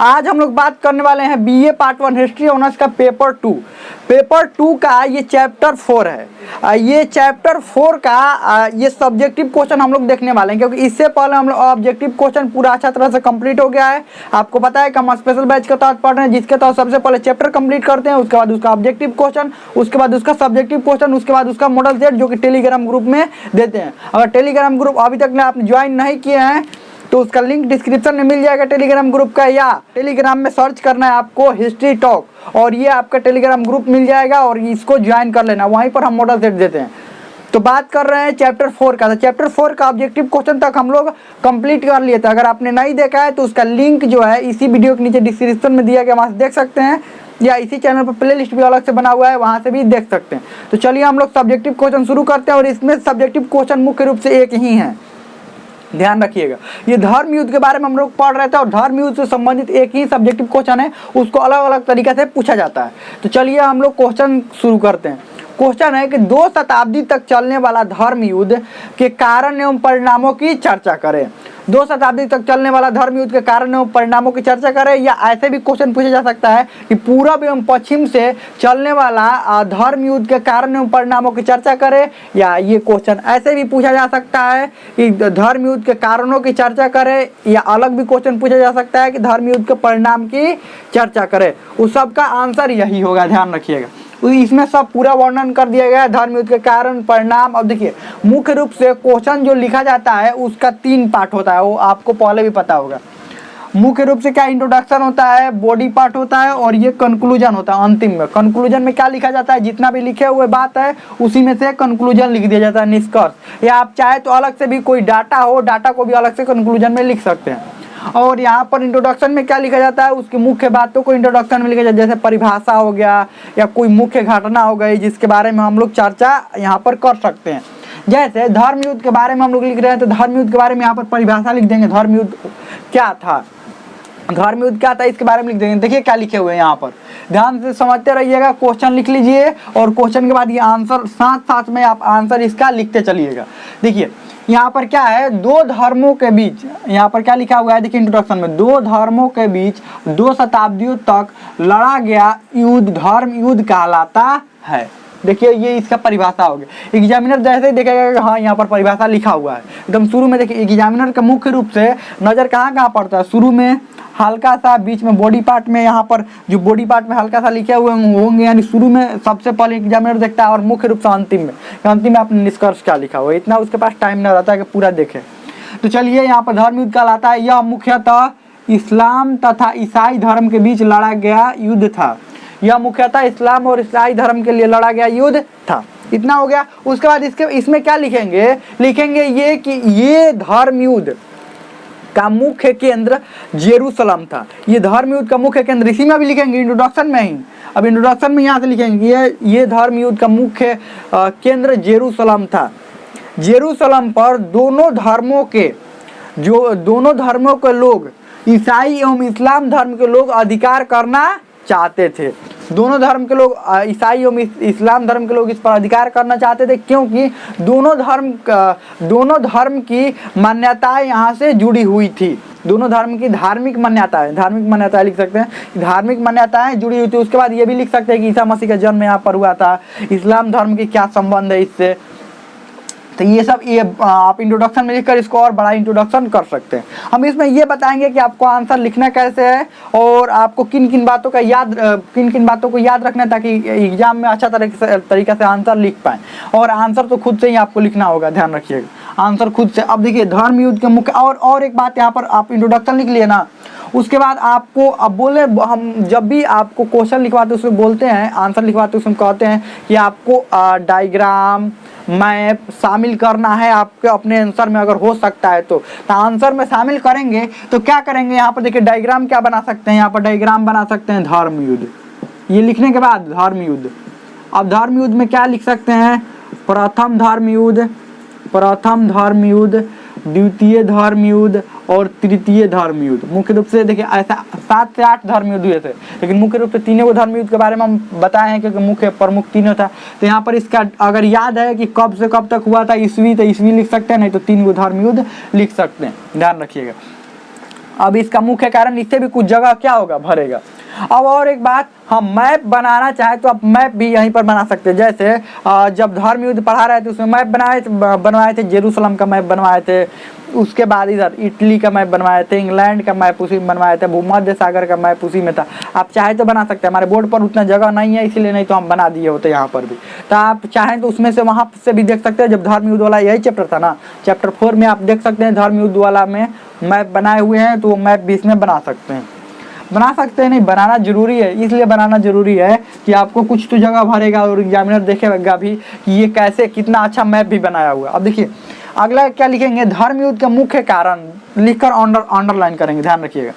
आज हम लोग बात करने वाले हैं बीए पार्ट 1 हिस्ट्री ऑनर्स का पेपर 2। पेपर 2 का ये चैप्टर 4 है। ये चैप्टर 4 का ये सब्जेक्टिव क्वेश्चन हम लोग देखने वाले हैं, क्योंकि इससे पहले हम लोग ऑब्जेक्टिव क्वेश्चन पूरा अच्छा तरह से कंप्लीट हो गया है। आपको पता है कि हम स्पेशल बैच के तहत पढ़ रहे हैं, जिसके तहत सबसे पहले चैप्टर कंप्लीट करते हैं, उसके बाद उसका ऑब्जेक्टिव क्वेश्चन, उसके बाद उसका सब्जेक्टिव क्वेश्चन, उसके बाद उसका मॉडल सेट जो कि टेलीग्राम ग्रुप में देते हैं। अगर टेलीग्राम ग्रुप अभी तक आपने ज्वाइन नहीं किए हैं तो उसका लिंक डिस्क्रिप्शन में मिल जाएगा टेलीग्राम ग्रुप का, या टेलीग्राम में सर्च करना है आपको हिस्ट्री टॉक और ये आपका टेलीग्राम ग्रुप मिल जाएगा और इसको ज्वाइन कर लेना। वहीं पर हम मॉडल सेट देते हैं। तो बात कर रहे हैं चैप्टर 4 का। तो चैप्टर 4 का ऑब्जेक्टिव क्वेश्चन तक हम लोग कंप्लीट कर लिए थे। अगर आपने नहीं देखा है तो उसका लिंक जो है इसी वीडियो के नीचे डिस्क्रिप्शन में दिया गया, वहाँ से देख सकते हैं, या इसी चैनल पर प्ले लिस्ट भी अलग से बना हुआ है, वहाँ से भी देख सकते हैं। तो चलिए हम लोग सब्जेक्टिव क्वेश्चन शुरू करते हैं। और इसमें सब्जेक्टिव क्वेश्चन मुख्य रूप से एक ही है, ध्यान रखिएगा। ये धर्म युद्ध के बारे में हम लोग पढ़ रहे थे और धर्म युद्ध से संबंधित एक ही सब्जेक्टिव क्वेश्चन है, उसको अलग अलग तरीके से पूछा जाता है। तो चलिए हम लोग क्वेश्चन शुरू करते हैं। क्वेश्चन है कि 2 शताब्दी तक चलने वाला धर्म युद्ध के कारण एवं परिणामों की चर्चा करें। 2 शताब्दी तक चलने वाला धर्म युद्ध के कारण एवं परिणामों की चर्चा करें, या ऐसे भी क्वेश्चन पूछा जा सकता है कि पूर्व एवं पश्चिम से चलने वाला धर्म युद्ध के कारण एवं परिणामों की चर्चा करें। या ये क्वेश्चन ऐसे भी पूछा जा सकता है कि धर्म युद्ध के कारणों की चर्चा करें, या अलग भी क्वेश्चन पूछा जा सकता है कि धर्म युद्ध के परिणाम की चर्चा करें। उस सब का आंसर यही होगा, ध्यान रखिएगा। इसमें सब पूरा वर्णन कर दिया गया है, धर्म युद्ध के कारण परिणाम। अब देखिए मुख्य रूप से क्वेश्चन जो लिखा जाता है उसका 3 पार्ट होता है, वो आपको पहले भी पता होगा। मुख्य रूप से क्या इंट्रोडक्शन होता है, बॉडी पार्ट होता है, और ये कंक्लूजन होता है अंतिम में। कंक्लूजन में क्या लिखा जाता है, जितना भी लिखे हुए बात है उसी में से कंक्लूजन लिख दिया जाता है, निष्कर्ष। या आप चाहे तो अलग से भी कोई डाटा हो, डाटा को भी अलग से कंक्लूजन में लिख सकते हैं। और यहाँ पर इंट्रोडक्शन में क्या लिखा जाता है, उसकी मुख्य बातों को इंट्रोडक्शन में लिखा जाता है, जैसे परिभाषा हो गया या कोई मुख्य घटना हो गई जिसके बारे में हम लोग चर्चा यहाँ पर कर सकते हैं। जैसे धर्म युद्ध के बारे में हम लोग लिख रहे हैं तो धर्म युद्ध के बारे में यहाँ पर परिभाषा लिख देंगे, धर्म युद्ध क्या था, धर्म युद्ध क्या था इसके बारे में लिख देंगे। देखिए क्या लिखे हुए हैं यहाँ पर, ध्यान से समझते रहिएगा। क्वेश्चन लिख लीजिए और क्वेश्चन के बाद ये आंसर साथ साथ में आप आंसर इसका लिखते चलिएगा। देखिए यहाँ पर क्या है, 2 धर्मों के बीच, यहाँ पर क्या लिखा हुआ है, देखिए इंट्रोडक्शन में, 2 धर्मों के बीच 2 शताब्दियों तक लड़ा गया युद्ध धर्म युद्ध कहलाता है। देखिए ये इसका परिभाषा हो गया। एग्जामिनर जैसे ही देखेगा कि हाँ यहाँ पर परिभाषा लिखा हुआ है, एकदम शुरू में देखिए एग्जामिनर का मुख्य रूप से नज़र कहाँ पड़ता है, शुरू में हल्का सा, बीच में बॉडी पार्ट में, यहाँ पर जो बॉडी पार्ट में हल्का सा लिखे हुए होंगे, यानी शुरू में सबसे पहले एग्जामिनर देखता है, और मुख्य रूप से अंतिम में आपने निष्कर्ष क्या लिखा हुआ है। इतना उसके पास टाइम नहीं रहता है कि पूरा देखे। तो चलिए यहाँ पर धर्म युद्ध कहलाता है, यह मुख्यतः इस्लाम तथा ईसाई धर्म के बीच लड़ा गया युद्ध था। यह मुख्यतः इस्लाम और ईसाई धर्म के लिए लड़ा गया युद्ध था। इतना हो गया। उसके बाद इसमें क्या लिखेंगे, लिखेंगे ये कि ये धर्म युद्ध का मुख्य केंद्र जेरूसलम था। ये धर्म युद्ध का मुख्य केंद्र, इसी में भी लिखेंगे इंट्रोडक्शन में ही। अब इंट्रोडक्शन में यहाँ से लिखेंगे ये धर्म युद्ध का मुख्य केंद्र जेरूसलम था। जेरूसलम पर दोनों धर्मों के लोग, ईसाई एवं इस्लाम धर्म के लोग अधिकार करना चाहते थे। दोनों धर्म के लोग, ईसाई एवं इस्लाम धर्म के लोग इस पर अधिकार करना चाहते थे, क्योंकि दोनों धर्म की मान्यताएं यहाँ से जुड़ी हुई थी। दोनों धर्म की धार्मिक मान्यताएं लिख सकते हैं, धार्मिक मान्यताएं जुड़ी हुई थी। उसके बाद ये भी लिख सकते हैं कि ईसा मसीह का जन्म यहाँ पर हुआ था, इस्लाम धर्म की क्या संबंध है इससे। तो ये सब आप इंट्रोडक्शन में लिखकर इसको और बड़ा इंट्रोडक्शन कर सकते हैं। हम इसमें ये बताएंगे कि आपको आंसर लिखना कैसे है और आपको किन किन बातों को याद रखना है, ताकि एग्जाम में अच्छा तरीका से आंसर लिख पाएँ। और आंसर तो खुद से ही आपको लिखना होगा, ध्यान रखिएगा, आंसर खुद से। अब देखिए धर्म युद्ध के मुख्य और एक बात, यहाँ पर आप इंट्रोडक्शन लिख लिए ना, उसके बाद आपको अब बोले, हम जब भी आपको क्वेश्चन लिखवाते उसमें बोलते हैं, आंसर लिखवाते उसमें कहते हैं कि आपको डायग्राम मैप शामिल करना है आपके अपने आंसर में, अगर हो सकता है तो आंसर में शामिल करेंगे। तो क्या करेंगे, यहाँ पर देखिए डायग्राम क्या बना सकते हैं, यहाँ पर डायग्राम बना सकते हैं धर्म युद्ध। ये लिखने के बाद धर्म युद्ध, अब धर्म युद्ध में क्या लिख सकते हैं, प्रथम धर्म युद्ध, द्वितीय धर्म युद्ध और तृतीय धर्म युद्ध। मुख्य रूप से देखिए ऐसा 7 से 8 धर्म युद्ध हुए थे, लेकिन मुख्य रूप से 3 धर्म युद्ध के बारे में हम बताए हैं, क्योंकि मुख्य प्रमुख 3 था। तो यहाँ पर इसका अगर याद है कि कब से कब तक हुआ था ईस्वी, तो ईस्वी लिख सकते हैं, नहीं तो 3 धर्म युद्ध लिख सकते हैं, ध्यान रखिएगा। अब इसका मुख्य कारण इससे भी कुछ जगह क्या होगा, भरेगा। अब और एक बात, हम मैप बनाना चाहे तो आप मैप भी यहीं पर बना सकते हैं। जैसे जब धर्म युद्ध पढ़ा रहे थे उसमें मैप बनवाए थे, जेरूसलम का मैप बनवाए थे, उसके बाद इधर इटली का मैप बनवाए थे, इंग्लैंड का मैप उसी में बनवाए थे, भूमध्य सागर का मैप उसी में था। आप चाहे तो बना सकते हैं, हमारे बोर्ड पर उतना जगह नहीं है इसीलिए, नहीं तो हम बना दिए होते यहाँ पर भी। तो आप चाहें तो उसमें से वहाँ से भी देख सकते हैं। जब धर्म युद्ध वाला यही चैप्टर था ना, चैप्टर 4 में आप देख सकते हैं धर्म युद्ध वाला में मैप बनाए हुए हैं, तो वो मैप भी इसमें बना सकते हैं। बना सकते हैं नहीं, बनाना जरूरी है। इसलिए बनाना जरूरी है कि आपको कुछ तो जगह भरेगा और एग्जामिनर देखेगा भी कि ये कैसे कितना अच्छा मैप भी बनाया हुआ है। अब देखिए अगला क्या लिखेंगे, धर्म युद्ध के मुख्य कारण लिखकर अंडरलाइन करेंगे, ध्यान रखिएगा।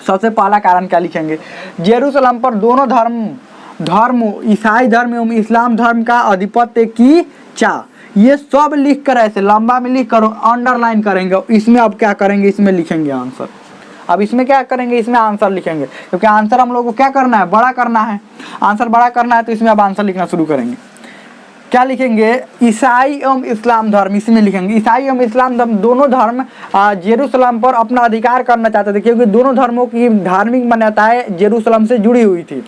सबसे पहला कारण क्या लिखेंगे, जेरूसलम पर दोनों धर्म ईसाई धर्म एवं इस्लाम धर्म का आधिपत्य की चाह। ये सब लिख कर ऐसे लंबा में लिख कर अंडरलाइन करेंगे। इसमें अब क्या करेंगे, इसमें लिखेंगे आंसर। अब इसमें क्या करेंगे, इसमें आंसर लिखेंगे, क्योंकि आंसर हम लोग को क्या करना है, बड़ा करना है। आंसर बड़ा करना है तो इसमें अब आंसर लिखना शुरू करेंगे। क्या लिखेंगे, ईसाई एवं इस्लाम धर्म, इसमें लिखेंगे ईसाई एवं इस्लाम धर्म दोनों धर्म जेरूसलम पर अपना अधिकार करना चाहते थे, क्योंकि दोनों धर्मों की धार्मिक मान्यताएं जेरूसलम से जुड़ी हुई थी।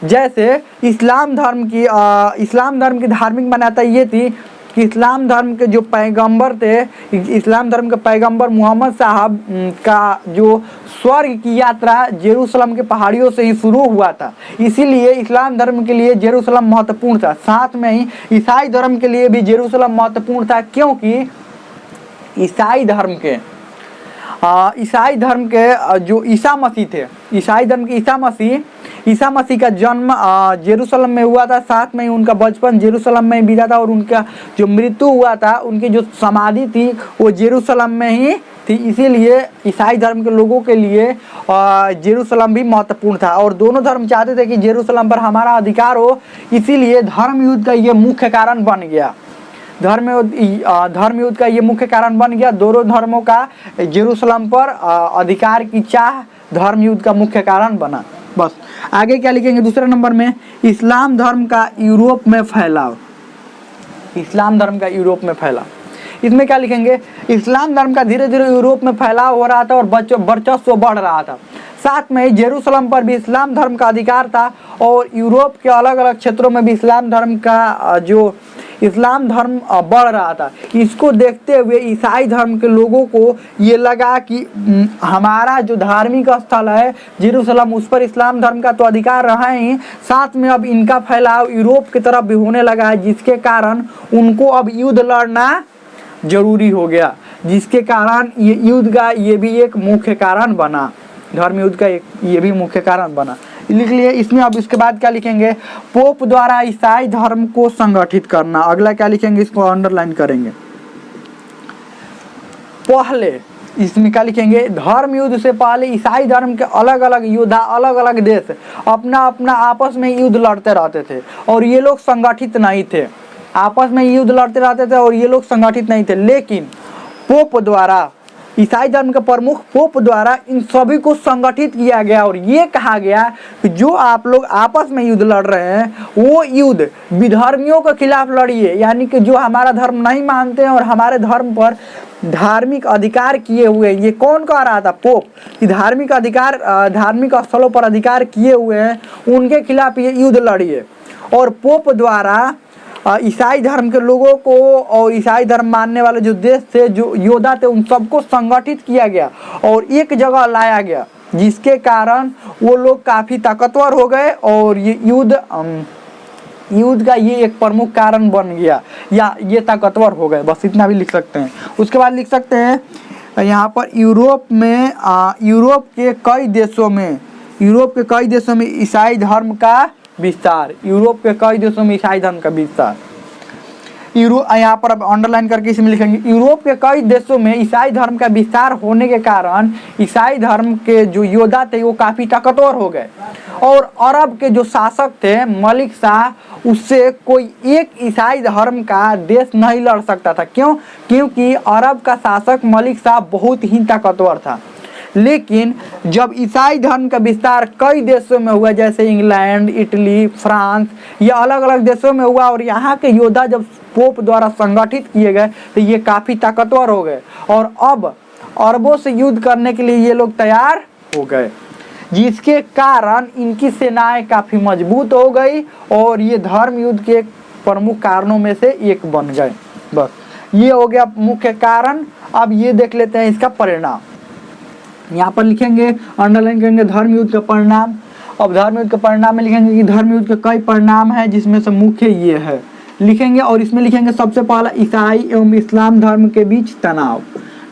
जैसे इस्लाम धर्म की धार्मिक मान्यता ये थी कि इस्लाम धर्म के जो पैगंबर थे, इस्लाम धर्म के पैगंबर मोहम्मद साहब का जो स्वर्ग की यात्रा जेरूसलम के पहाड़ियों से ही शुरू हुआ था, इसीलिए इस्लाम धर्म के लिए जेरूसलम महत्वपूर्ण था। साथ में ही ईसाई धर्म के लिए भी जेरूसलम महत्वपूर्ण था, क्योंकि ईसाई धर्म के जो ईसा मसीह थे, ईसाई धर्म के ईसा मसीह का जन्म जेरूसलम में हुआ था। साथ में ही उनका बचपन जेरूसलम में बीता था, और उनका जो मृत्यु हुआ था, उनकी जो समाधि थी वो जेरूसलम में ही थी। इसीलिए ईसाई धर्म के लोगों के लिए जेरूसलम भी महत्वपूर्ण था, और दोनों धर्म चाहते थे कि जेरूसलम पर हमारा अधिकार हो। इसीलिए धर्म युद्ध का ये मुख्य कारण बन गया। धर्म युद्ध का ये मुख्य कारण बन गया। दोनों धर्मों का जेरूसलम पर अधिकार की चाह धर्म युद्ध का मुख्य कारण बना। बस आगे क्या लिखेंगे, दूसरे नंबर में इस्लाम धर्म का यूरोप में फैलाव। इस्लाम धर्म का यूरोप में फैलाव, इसमें क्या लिखेंगे, इस्लाम धर्म का धीरे धीरे यूरोप में फैलाव हो रहा था और वर्चस्व बढ़ रहा था। साथ में जेरूसलम पर भी इस्लाम धर्म का अधिकार था, और यूरोप के अलग अलग क्षेत्रों में भी इस्लाम धर्म बढ़ रहा था। इसको देखते हुए ईसाई धर्म के लोगों को ये लगा कि हमारा जो धार्मिक स्थल है जेरूसलम, उस पर इस्लाम धर्म का तो अधिकार रहा ही, साथ में अब इनका फैलाव यूरोप की तरफ भी होने लगा है, जिसके कारण उनको अब युद्ध लड़ना जरूरी हो गया, जिसके कारण ये युद्ध का ये भी एक मुख्य कारण बना। धर्म युद्ध का ये भी मुख्य कारण बना, लिख लिए इसमें। अब इसके बाद क्या लिखेंगे, पोप द्वारा ईसाई धर्म को संगठित करना। अगला क्या लिखेंगे, इसको अंडरलाइन करेंगे। पहले इसमें क्या लिखेंगे, धर्म युद्ध से पहले ईसाई धर्म के अलग अलग योद्धा, अलग अलग देश अपना अपना आपस में युद्ध लड़ते रहते थे, और ये लोग संगठित नहीं थे। आपस में युद्ध लड़ते रहते थे और ये लोग संगठित नहीं थे। लेकिन पोप द्वारा, ईसाई धर्म के प्रमुख पोप द्वारा इन सभी को संगठित किया गया, और ये कहा गया कि जो आप लोग आपस में युद्ध लड़ रहे हैं वो युद्ध विधर्मियों के खिलाफ लड़िए, यानी कि जो हमारा धर्म नहीं मानते हैं और हमारे धर्म पर धार्मिक अधिकार किए हुए हैं। ये कौन कह रहा था, पोप, कि धार्मिक स्थलों पर अधिकार किए हुए हैं, उनके खिलाफ ये युद्ध लड़िए। और पोप द्वारा ईसाई धर्म के लोगों को और ईसाई धर्म मानने वाले जो देश थे, जो योद्धा थे, उन सबको संगठित किया गया और एक जगह लाया गया, जिसके कारण वो लोग काफ़ी ताकतवर हो गए, और ये युद्ध का ये एक प्रमुख कारण बन गया, या ये ताकतवर हो गए। बस इतना भी लिख सकते हैं। उसके बाद लिख सकते हैं यहाँ पर यूरोप के कई देशों में ईसाई धर्म का विस्तार। यूरोप के कई देशों में ईसाई धर्म का विस्तार। यहाँ पर अब अंडरलाइन करके इसमें लिखेंगे, यूरोप के कई देशों में ईसाई धर्म का विस्तार होने के कारण ईसाई धर्म के जो योद्धा थे वो काफ़ी ताकतवर हो गए, और अरब के जो शासक थे मलिक शाह, उससे कोई एक ईसाई धर्म का देश नहीं लड़ सकता था। क्यों? क्योंकि अरब का शासक मलिक शाह बहुत ही ताकतवर था। लेकिन जब ईसाई धर्म का विस्तार कई देशों में हुआ, जैसे इंग्लैंड, इटली, फ्रांस, ये अलग अलग देशों में हुआ, और यहाँ के योद्धा जब पोप द्वारा संगठित किए गए तो ये काफ़ी ताकतवर हो गए, और अरबों से युद्ध करने के लिए ये लोग तैयार हो गए, जिसके कारण इनकी सेनाएं काफ़ी मजबूत हो गई और ये धर्म युद्ध के प्रमुख कारणों में से एक बन गए। बस ये हो गया मुख्य कारण। अब ये देख लेते हैं इसका परिणाम। यहाँ पर लिखेंगे, अंडरलाइन करेंगे धर्म युद्ध का परिणाम। अब धर्म युद्ध के परिणाम में लिखेंगे कि धर्म युद्ध के कई परिणाम हैं, जिसमें से मुख्य ये है लिखेंगे। और इसमें लिखेंगे सबसे पहला, ईसाई एवं इस्लाम धर्म के बीच तनाव।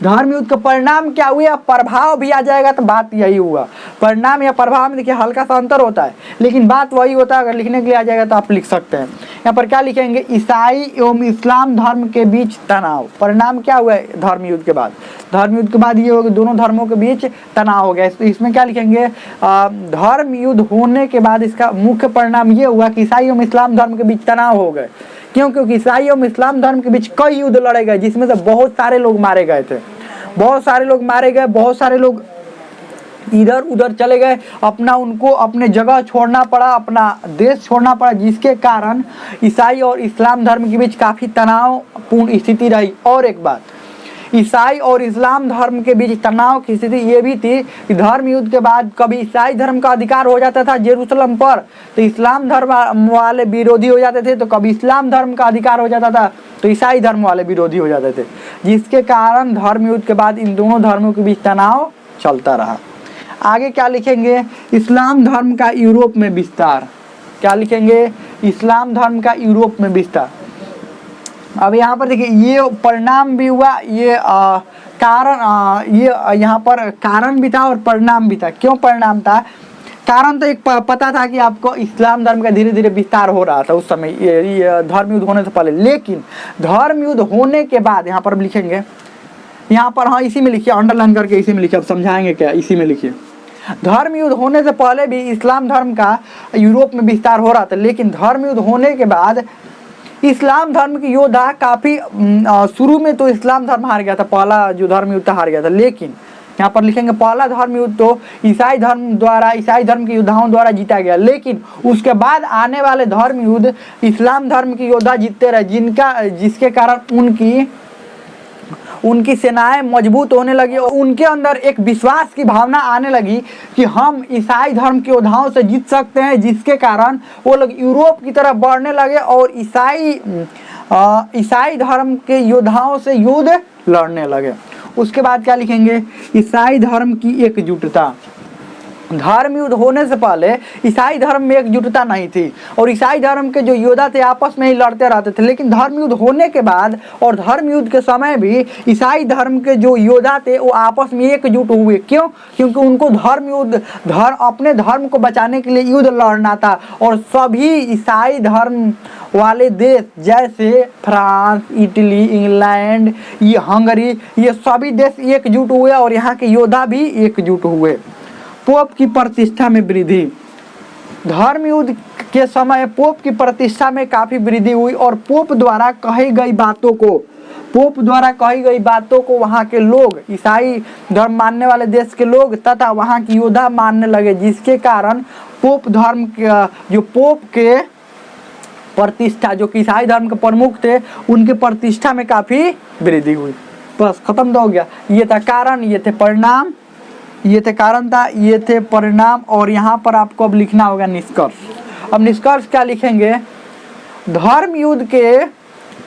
धर्म युद्ध का परिणाम क्या हुआ, प्रभाव भी आ जाएगा तो बात यही हुआ। परिणाम या प्रभाव में देखिए हल्का सा अंतर होता है, लेकिन बात वही होता है। अगर लिखने के लिए आ जाएगा तो आप लिख सकते हैं। यहाँ पर क्या लिखेंगे, ईसाई एवं इस्लाम धर्म के बीच तनाव। परिणाम क्या हुआ है धर्म युद्ध के बाद, धर्म युद्ध के बाद ये होगा दोनों धर्मों के बीच तनाव हो गया। इसमें क्या लिखेंगे, धर्म युद्ध होने के बाद इसका मुख्य परिणाम ये हुआ कि ईसाई एवं इस्लाम धर्म के बीच तनाव हो गए। क्यों? क्योंकि ईसाई एवं इस्लाम धर्म के बीच कई युद्ध लड़े गए, जिसमें से बहुत सारे लोग मारे गए थे, बहुत सारे लोग मारे गए, बहुत सारे लोग इधर उधर चले गए, उनको अपने जगह छोड़ना पड़ा, अपना देश छोड़ना पड़ा, जिसके कारण ईसाई और इस्लाम धर्म के बीच काफ़ी तनावपूर्ण स्थिति रही। और एक बात, ईसाई और इस्लाम धर्म के बीच तनाव की स्थिति ये भी थी कि धर्म युद्ध के बाद कभी ईसाई धर्म का अधिकार हो जाता था जेरूसलम पर तो इस्लाम धर्म वाले विरोधी हो जाते थे, तो कभी इस्लाम धर्म का अधिकार हो जाता था तो ईसाई धर्म वाले विरोधी हो जाते थे, जिसके कारण धर्म युद्ध के बाद इन दोनों धर्मों के बीच तनाव चलता रहा। आगे क्या लिखेंगे, इस्लाम धर्म का यूरोप में विस्तार। क्या लिखेंगे, इस्लाम धर्म का यूरोप में विस्तार। अब यहाँ पर देखिए ये परिणाम भी हुआ, ये कारण, ये यहाँ पर कारण भी था और परिणाम भी था। क्यों परिणाम था, कारण तो एक पता था कि आपको इस्लाम धर्म का धीरे धीरे विस्तार हो रहा था उस समय, ये धर्म युद्ध होने से पहले। लेकिन धर्म युद्ध होने के बाद यहाँ पर अब लिखेंगे, यहाँ पर हाँ इसी में लिखिए, अंडरलाइन करके इसी में लिखिए, अब समझाएंगे क्या, इसी में लिखिए। धर्म युद्ध होने से पहले भी इस्लाम धर्म का यूरोप में विस्तार हो रहा था, लेकिन धर्म युद्ध होने के बाद इस्लाम धर्म के योद्धा काफ़ी, शुरू में तो इस्लाम धर्म हार गया था, पहला जो धर्म युद्ध हार गया था, लेकिन यहाँ पर लिखेंगे पहला धर्म युद्ध तो ईसाई धर्म के योद्धाओं द्वारा जीता गया, लेकिन उसके बाद आने वाले धर्म युद्ध इस्लाम धर्म के योद्धा जीतते रहे, जिसके कारण उनकी सेनाएं मजबूत होने लगी और उनके अंदर एक विश्वास की भावना आने लगी कि हम ईसाई धर्म के योद्धाओं से जीत सकते हैं, जिसके कारण वो लोग यूरोप की तरफ बढ़ने लगे और ईसाई धर्म के योद्धाओं से युद्ध लड़ने लगे। उसके बाद क्या लिखेंगे, ईसाई धर्म की एकजुटता। धर्म युद्ध होने से पहले ईसाई धर्म में एकजुटता नहीं थी और ईसाई धर्म के जो योद्धा थे आपस में ही लड़ते रहते थे, लेकिन धर्म युद्ध होने के बाद और धर्म युद्ध के समय भी ईसाई धर्म के जो योद्धा थे वो आपस में एकजुट हुए। क्यों? क्योंकि उनको अपने धर्म को बचाने के लिए युद्ध लड़ना था और सभी ईसाई धर्म वाले देश जैसे फ्रांस, इटली, इंग्लैंड, ये हंगरी, ये सभी देश एकजुट हुए और यहाँ के योद्धा भी एकजुट हुए। पोप की प्रतिष्ठा में वृद्धि। धर्म युद्ध के समय पोप की प्रतिष्ठा में काफ़ी वृद्धि हुई और पोप द्वारा कही गई बातों को वहाँ के लोग, ईसाई धर्म मानने वाले देश के लोग तथा वहाँ के योद्धा मानने लगे, जिसके कारण पोप के प्रतिष्ठा, जो कि ईसाई धर्म के प्रमुख थे, उनके प्रतिष्ठा में काफ़ी वृद्धि हुई। बस खत्म तो हो गया। ये था कारण, ये थे परिणाम, ये थे कारण था, ये थे परिणाम। और यहाँ पर आपको अब लिखना होगा निष्कर्ष। अब निष्कर्ष क्या लिखेंगे, धर्म युद्ध के,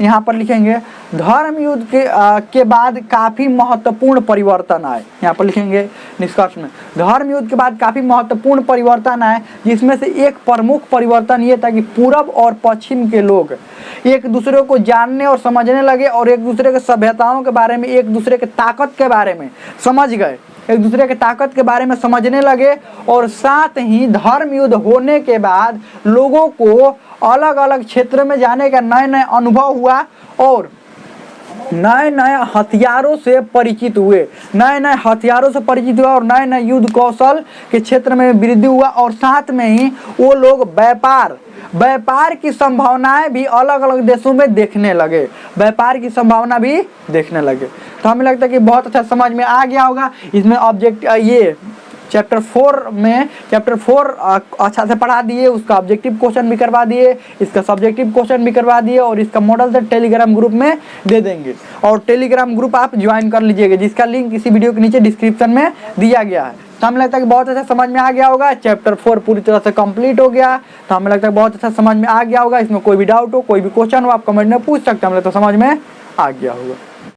यहाँ पर लिखेंगे धर्म युद्ध के बाद काफ़ी महत्वपूर्ण परिवर्तन आए। यहाँ पर लिखेंगे निष्कर्ष में, धर्म युद्ध के बाद काफ़ी महत्वपूर्ण परिवर्तन आए, जिसमें से एक प्रमुख परिवर्तन ये था कि पूर्व और पश्चिम के लोग एक दूसरे को जानने और समझने लगे और एक दूसरे के सभ्यताओं के बारे में, एक दूसरे के ताकत के बारे में समझ गए, एक दूसरे के ताकत के बारे में समझने लगे। और साथ ही धर्म युद्ध होने के बाद लोगों को अलग अलग क्षेत्र में जाने का नए नए अनुभव हुआ और नए नए हथियारों से परिचित हुए, और नए नए युद्ध कौशल के क्षेत्र में वृद्धि हुआ। और साथ में ही वो लोग व्यापार की संभावनाएं भी अलग अलग देशों में देखने लगे, तो हमें लगता है कि बहुत अच्छा समझ में आ गया होगा। इसमें ऑब्जेक्ट ये चैप्टर 4 अच्छा से पढ़ा दिए, उसका ऑब्जेक्टिव क्वेश्चन भी करवा दिए, इसका सब्जेक्टिव क्वेश्चन भी करवा दिए और इसका मॉडल से टेलीग्राम ग्रुप में दे देंगे। और टेलीग्राम ग्रुप आप ज्वाइन कर लीजिएगा, जिसका लिंक इसी वीडियो के नीचे डिस्क्रिप्शन में दिया गया है। तो हमें लगता है कि बहुत अच्छा समझ में आ गया होगा। चैप्टर 4 पूरी तरह से कंप्लीट हो गया, तो हमें लगता है बहुत अच्छा समझ में आ गया होगा। इसमें कोई भी डाउट हो, कोई भी क्वेश्चन हो, आप कमेंट में पूछ सकते हैं। हमें तो समझ में आ गया होगा।